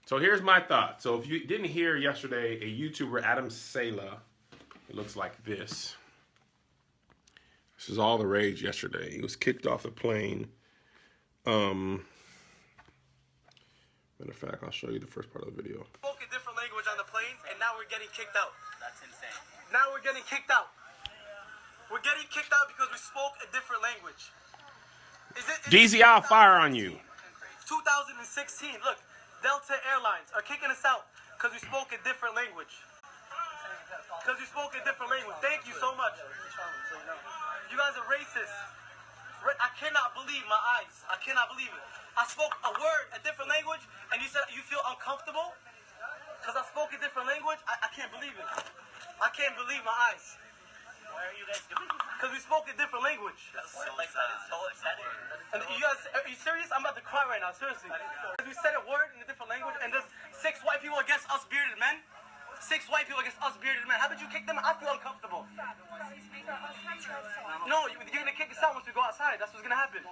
So here's my thought. So if you didn't hear yesterday, a YouTuber, Adam Sala, it looks like this. This is all the rage yesterday. He was kicked off the plane. Matter of fact, I'll show you the first part of the video. Spoke a different language on the plane, and now we're getting kicked out. That's insane. Now we're getting kicked out. We're getting kicked out because we spoke a different language. Jeezy, I'll fire on you. 2016, look, Delta Airlines are kicking us out because we spoke a different language. Because we spoke a different language. Thank you so much. You guys are racist. I cannot believe my eyes. I cannot believe it. I spoke a word, a different language, and you said you feel uncomfortable because I spoke a different language? I can't believe it. I can't believe my eyes. Why are you guys doing this? Because we spoke a different language. That's so upsetting. And you guys, are you serious? I'm about to cry right now, seriously. We said a word in a different language, and there's 6 white people against us bearded men. 6 white people against us bearded men. How did you kick them? I feel uncomfortable. No, you're going to kick us out once we go outside. That's what's going to happen.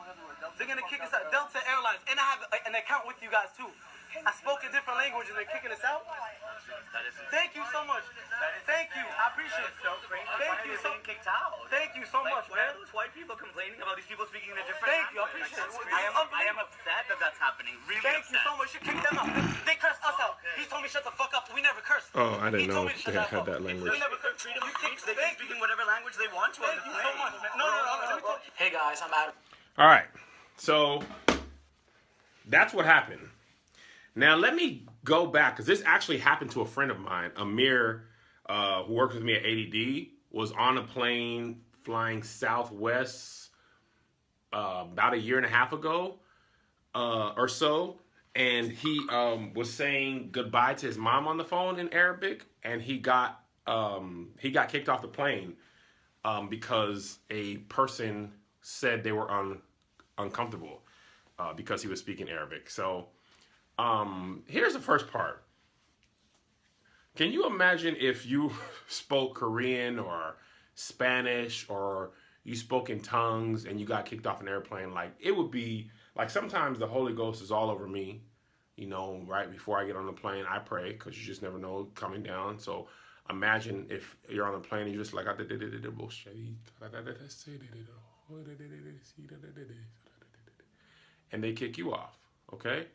They're going to kick us out. Delta Airlines. And I have an account with you guys, too. I spoke a different language, and they're kicking us out. Thank you so much. Thank you. I appreciate it. Thank you so much. Kicked out. Thank you so much, man. Those white people complaining about these people speaking in a different Thank you. I language. appreciate it. I am upset that that's happening. Really Thank you upset. so much. You kicked them out. They cursed us out. He told me shut the fuck up. We never cursed. Oh, I didn't He know told me to they shut had up. that language. We never cursed. Freedom of speech. They can speak in whatever language they want to on Thank the you so plane. much, man. No. Let me talk. Hey guys, I'm Adam. All right. So that's what happened. Now, let me go back, because this actually happened to a friend of mine, Amir, who works with me at ADD, was on a plane flying Southwest about a year and a half ago or so, and he was saying goodbye to his mom on the phone in Arabic, and he got kicked off the plane because a person said they were uncomfortable because he was speaking Arabic. So here's the first part. Can you imagine if you spoke Korean or Spanish or you spoke in tongues and you got kicked off an airplane? Like, it would be like, sometimes the Holy Ghost is all over me, you know, right before I get on the plane. I pray, because you just never know coming down. So imagine if you're on the plane and you're just like, and they kick you off, okay?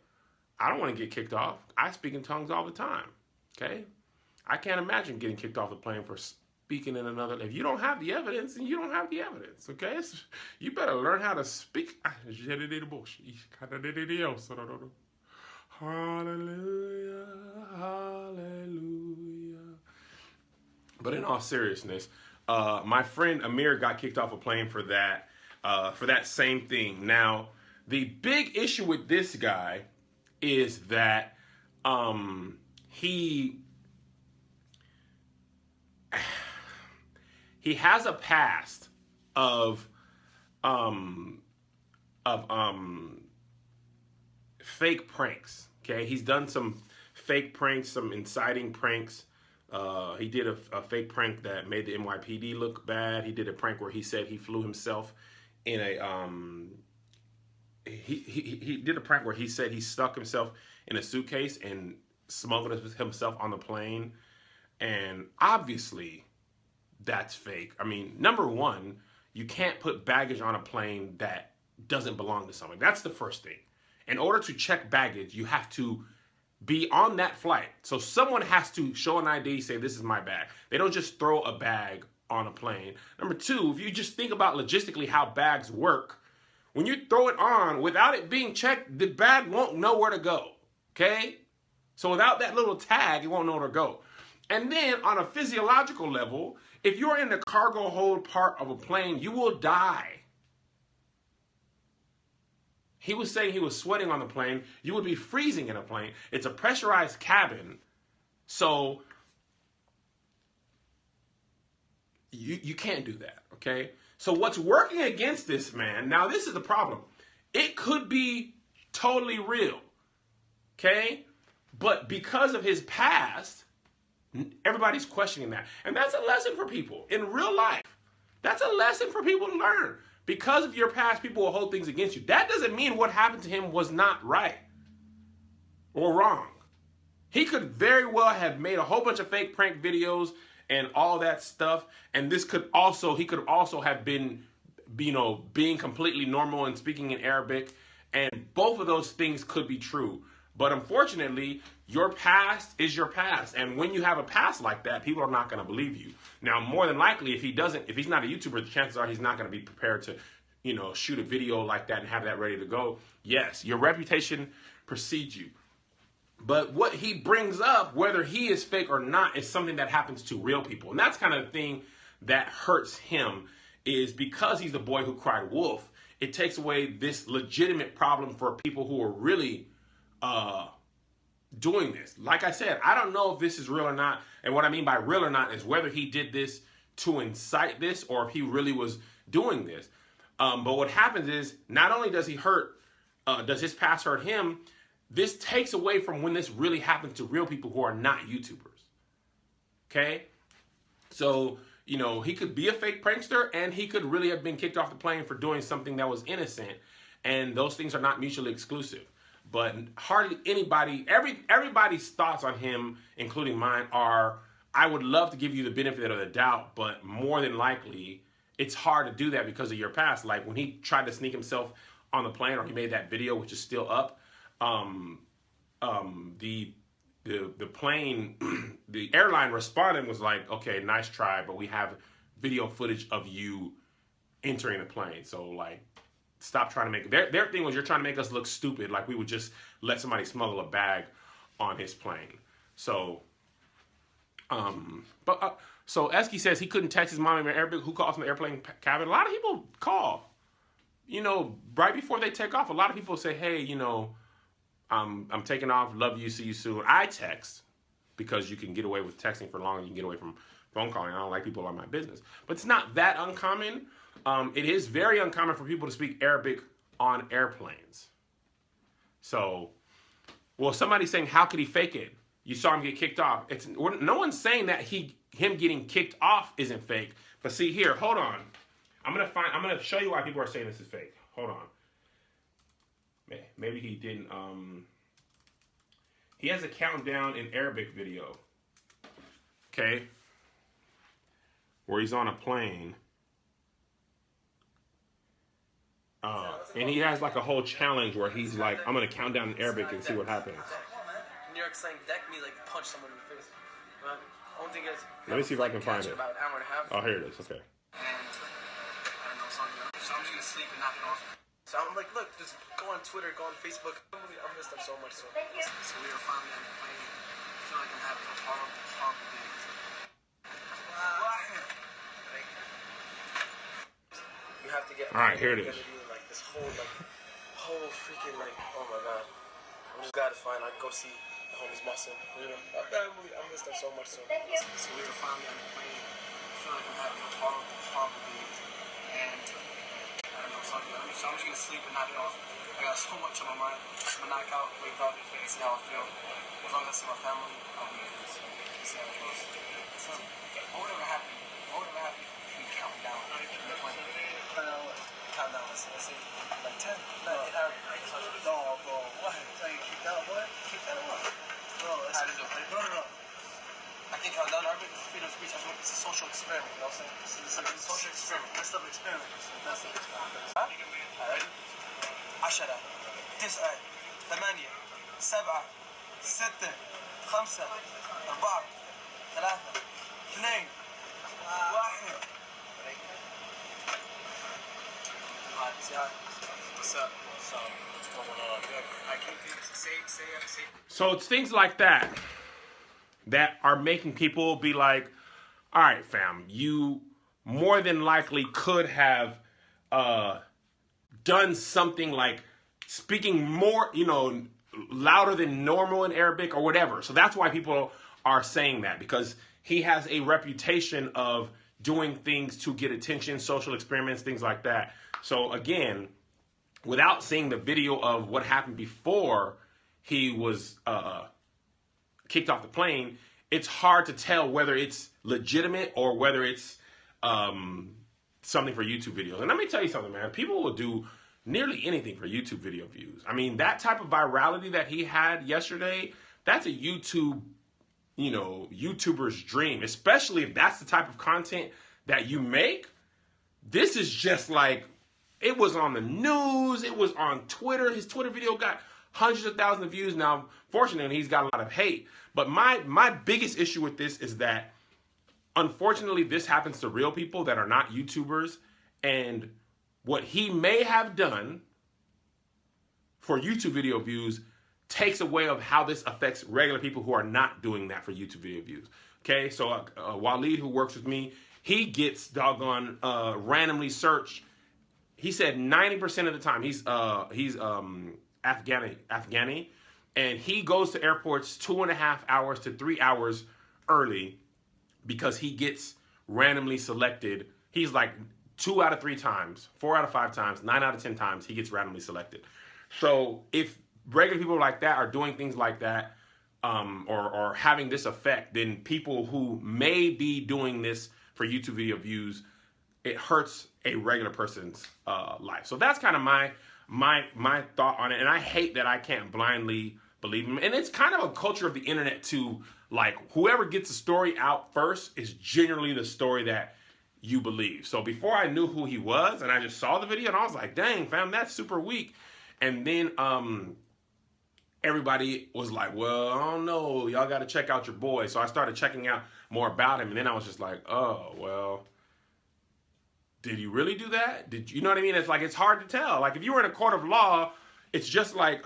I don't want to get kicked off. I speak in tongues all the time, okay? I can't imagine getting kicked off the plane for speaking in another. If you don't have the evidence, then you don't have the evidence, okay? You better learn how to speak. Hallelujah, hallelujah. But in all seriousness, my friend Amir got kicked off a plane for that same thing. Now, the big issue with this guy is that he has a past of fake pranks. Okay, he's done some fake pranks, some inciting pranks. He did a fake prank that made the NYPD look bad. He did a prank where he said he flew himself in a he did a prank where he said he stuck himself in a suitcase and smuggled himself on the plane. And obviously that's fake. I mean, number one, you can't put baggage on a plane that doesn't belong to someone. That's the first thing. In order to check baggage, you have to be on that flight. So someone has to show an ID, say, this is my bag. They don't just throw a bag on a plane. Number two, if you just think about logistically how bags work, when you throw it on, without it being checked, the bag won't know where to go, okay? So without that little tag, it won't know where to go. And then on a physiological level, if you're in the cargo hold part of a plane, you will die. He was saying he was sweating on the plane. You would be freezing in a plane. It's a pressurized cabin. So you can't do that, okay? So what's working against this man, now this is the problem. It could be totally real, okay? But because of his past, everybody's questioning that. And that's a lesson for people in real life. That's a lesson for people to learn. Because of your past, people will hold things against you. That doesn't mean what happened to him was not right or wrong. He could very well have made a whole bunch of fake prank videos and all that stuff. And he could also have been, being completely normal and speaking in Arabic. And both of those things could be true. But unfortunately, your past is your past. And when you have a past like that, people are not going to believe you. Now, more than likely, if he's not a YouTuber, the chances are he's not going to be prepared to, shoot a video like that and have that ready to go. Yes, your reputation precedes you. But what he brings up, whether he is fake or not, is something that happens to real people. And that's kind of the thing that hurts him, is because he's the boy who cried wolf, it takes away this legitimate problem for people who are really doing this. Like I said, I don't know if this is real or not. And what I mean by real or not is whether he did this to incite this or if he really was doing this. But what happens is, not only does does his past hurt him, this takes away from when this really happens to real people who are not YouTubers. Okay? So, he could be a fake prankster, and he could really have been kicked off the plane for doing something that was innocent. And those things are not mutually exclusive. But hardly anybody, everybody's thoughts on him, including mine, are, I would love to give you the benefit of the doubt, but more than likely, it's hard to do that because of your past. Like when he tried to sneak himself on the plane, or he made that video, which is still up, the plane, the airline responded, was like, okay, nice try, but we have video footage of you entering the plane. So like, stop trying to make it. Their thing was, you're trying to make us look stupid, like we would just let somebody smuggle a bag on his plane. So, so Eski says he couldn't text his mom in Arabic. Who calls from the airplane cabin? A lot of people call, right before they take off. A lot of people say, hey, I'm taking off. Love you. See you soon. I text because you can get away with texting for longer. You can get away from phone calling. I don't like people on my business, but it's not that uncommon. It is very uncommon for people to speak Arabic on airplanes. So, well, somebody's saying, how could he fake it? You saw him get kicked off. No one's saying that him getting kicked off isn't fake. But see here, hold on. I'm gonna show you why people are saying this is fake. Hold on. Maybe he didn't. He has a countdown in Arabic video. Okay. Where he's on a plane. And he has like a whole challenge where he's like, I'm going to count down in Arabic and see what happens. New York slang deck me like punch someone in the face. Only thing is, let me see if I can find it. About an hour and a half. Oh, here it is. Okay. And I don't know, so I'm just going to sleep and knock it off. So I'm like, look, just go on Twitter, go on Facebook. I missed them so much. So we were finally on the plane. I feel like I'm having a horrible day. You have to get. All right, here it is. Like this whole freaking oh my god. I'm just glad it's fine. I go see the homies Muscle. My family. I missed them so much. So we were finally on the plane. I feel like I'm having a horrible day. And I don't know. So I'm just gonna sleep and knock it off. I got so much on my mind. I'm gonna knock out, wake up, and see how I feel. As long as I see my family, I'll be able to see how it goes. So whatever happened if we count down in the plane. Countdown, let's see, like 10? No, bro, what? Like, keep down, what? Keep down what? Bro, no. I think countdown, Arabic, freedom of speech, it's a social experiment, you know what I'm saying? It's a social experiment. Best of experiments. Huh? Alright? 10 9 8 7 6 5 4 3 2 1 What's up? What's going on? I can't say. So it's things like that are making people be like, all right, fam, you more than likely could have done something like speaking more, louder than normal in Arabic or whatever. So that's why people are saying that, because he has a reputation of doing things to get attention, social experiments, things like that. So again, without seeing the video of what happened before he was kicked off the plane, it's hard to tell whether it's legitimate or whether it's something for YouTube videos. And let me tell you something, man. People will do nearly anything for YouTube video views. I mean, that type of virality that he had yesterday that's a YouTuber's dream, especially if that's the type of content that you make. This is just like, it was on the news, it was on Twitter. His Twitter video got hundreds of thousands of views. Now, fortunately, he's got a lot of hate. But my biggest issue with this is that, unfortunately, this happens to real people that are not YouTubers. And what he may have done for YouTube video views takes away of how this affects regular people who are not doing that for YouTube video views. Okay, so Waleed, who works with me, he gets doggone randomly searched. He said 90% of the time he's Afghani, and he goes to airports 2.5 hours to 3 hours early because he gets randomly selected. He's like 2 out of 3 times, 4 out of 5 times, 9 out of 10 times he gets randomly selected. So if regular people like that are doing things like that, or having this effect, then people who may be doing this for YouTube video views, it hurts a regular person's life. So that's kind of my thought on it. And I hate that I can't blindly believe him. And it's kind of a culture of the internet to, like, whoever gets the story out first is generally the story that you believe. So before I knew who he was, and I just saw the video, and I was like, dang, fam, that's super weak. And then everybody was like, well, I don't know, y'all got to check out your boy. So I started checking out more about him, and then I was just like, oh, well, did you really do that? Did you know what I mean? It's like, it's hard to tell. Like, if you were in a court of law, it's just like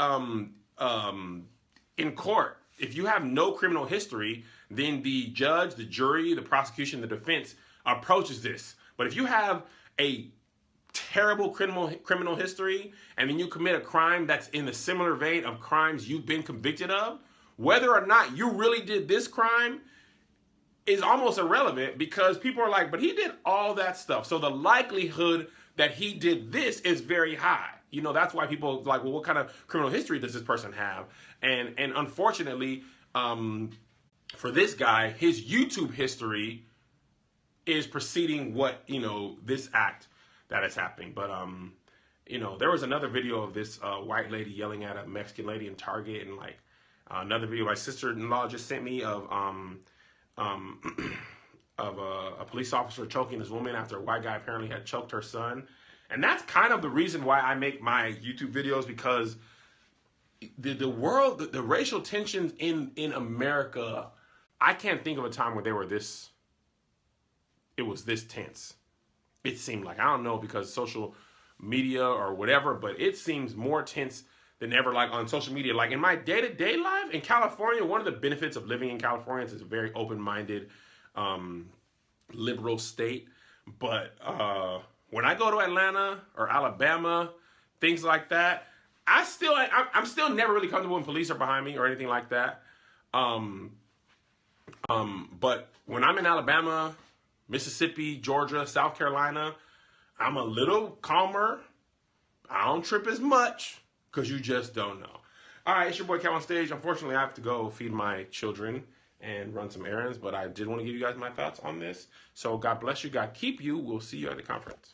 in court. If you have no criminal history, then the judge, the jury, the prosecution, the defense approaches this. But if you have a terrible criminal history, and then you commit a crime that's in the similar vein of crimes you've been convicted of, whether or not you really did this crime is almost irrelevant, because people are like, but he did all that stuff. So the likelihood that he did this is very high. You know, that's why people are like, well, what kind of criminal history does this person have? And unfortunately, for this guy, his YouTube history is preceding what, this act that is happening. But, there was another video of this white lady yelling at a Mexican lady in Target, and like another video my sister-in-law just sent me of a police officer choking this woman after a white guy apparently had choked her son. And that's kind of the reason why I make my YouTube videos, because the world, the racial tensions in America, I can't think of a time where it was this tense. It seemed like, I don't know, because social media or whatever, but it seems more tense than ever, like on social media. Like in my day-to-day life in California, one of the benefits of living in California is it's a very open-minded, liberal state. But when I go to Atlanta or Alabama, things like that, I'm still never really comfortable when police are behind me or anything like that. But when I'm in Alabama, Mississippi, Georgia, South Carolina, I'm a little calmer. I don't trip as much, because you just don't know. All right, it's your boy KevOnStage. Unfortunately, I have to go feed my children and run some errands, but I did want to give you guys my thoughts on this. So God bless you. God keep you. We'll see you at the conference.